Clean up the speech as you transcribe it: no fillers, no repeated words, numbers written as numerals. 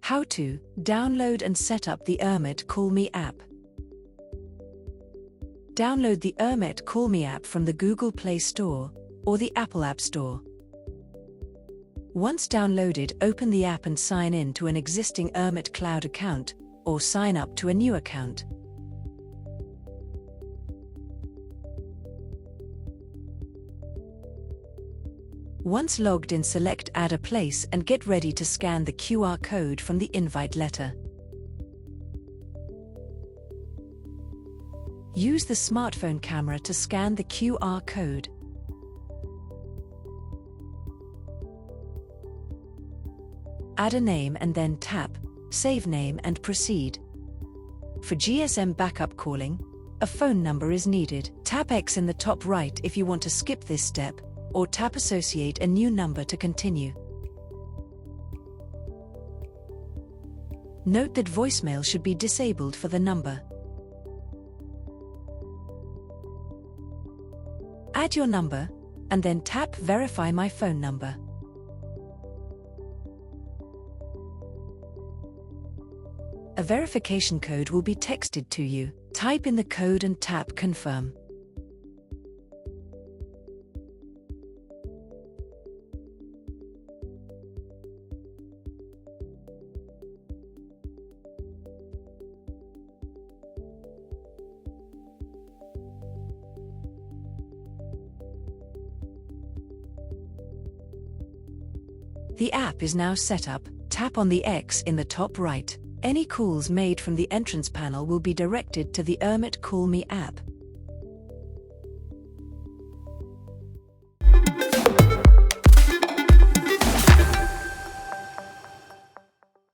How to download and set up the Urmet CallMe app. Download the Urmet CallMe app from the Google Play Store or the Apple App Store. Once downloaded, open the app and sign in to an existing Urmet Cloud account, or sign up to a new account. Once logged in, select Add a Place and get ready to scan the QR code from the invite letter. Use the smartphone camera to scan the QR code. Add a name and then tap Save Name and proceed. For GSM backup calling, a phone number is needed. Tap X in the top right if you want to skip this step, or tap Associate a new number to continue. Note that voicemail should be disabled for the number. Add your number, and then tap Verify my phone number. A verification code will be texted to you. Type in the code and tap Confirm. The app is now set up. Tap on the X in the top right. Any calls made from the entrance panel will be directed to the Urmet CallMe app.